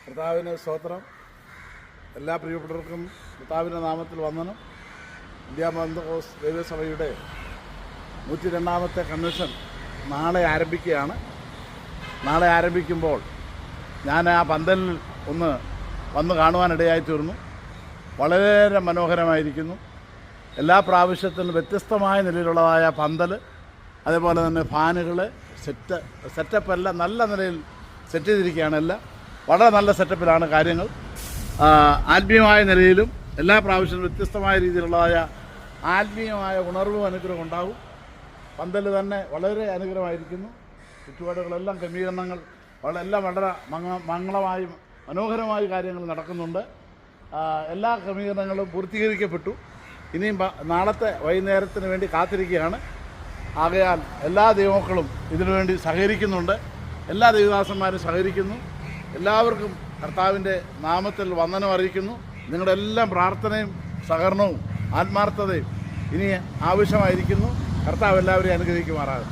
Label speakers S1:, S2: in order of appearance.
S1: കർത്താവിന് സ്തോത്രം. എല്ലാ പ്രിയപ്പെട്ടവർക്കും കർത്താവിൻ്റെ നാമത്തിൽ വന്ദനം. ഇന്ത്യ പെന്തക്കോസ്ത് ദൈവസഭയുടെ 102ാമത്തെ കൺവെൻഷൻ നാളെ ആരംഭിക്കുകയാണ്. നാളെ ആരംഭിക്കുമ്പോൾ ഞാൻ ആ പന്തലിൽ ഒന്ന് വന്ന് കാണുവാനിടയായി തീർന്നു. വളരെ മനോഹരമായിരിക്കുന്നു. എല്ലാ പ്രാവശ്യത്തിലും വ്യത്യസ്തമായ നിലയിലുള്ളതായ പന്തൽ, അതേപോലെ തന്നെ ഫാനുകൾ, സെറ്റപ്പ് എല്ലാം നല്ല നിലയിൽ സെറ്റ് ചെയ്തിരിക്കുകയാണ്. എല്ലാം വളരെ നല്ല സെറ്റപ്പിലാണ് കാര്യങ്ങൾ. ആത്മീയമായ നിലയിലും എല്ലാ പ്രാവശ്യവും വ്യത്യസ്തമായ രീതിയിലുള്ളതായ ആത്മീയമായ ഉണർവും അനുഗ്രഹം ഉണ്ടാകും. പന്തൽ തന്നെ വളരെ അനുഗ്രഹമായിരിക്കുന്നു. ചുറ്റുപാടുകളെല്ലാം ക്രമീകരണങ്ങൾ എല്ലാം വളരെ മംഗളമായി മനോഹരമായ കാര്യങ്ങൾ നടക്കുന്നുണ്ട്. എല്ലാ ക്രമീകരണങ്ങളും പൂർത്തീകരിക്കപ്പെട്ടു. ഇനിയും നാളത്തെ വൈകുന്നേരത്തിന് വേണ്ടി കാത്തിരിക്കുകയാണ്. ആകയാൽ എല്ലാ ദൈവമക്കളും ഇതിനുവേണ്ടി സഹകരിക്കുന്നുണ്ട്. എല്ലാ ദൈവദാസന്മാരും സഹകരിക്കുന്നു. എല്ലാവർക്കും കർത്താവിൻ്റെ നാമത്തിൽ വന്ദനം അറിയിക്കുന്നു. നിങ്ങളുടെ എല്ലാം പ്രാർത്ഥനയും സഹകരണവും ആത്മാർത്ഥതയും ഇനി ആവശ്യമായിരിക്കുന്നു. കർത്താവ് എല്ലാവരെയും അനുഗ്രഹിക്കുമാറാകും.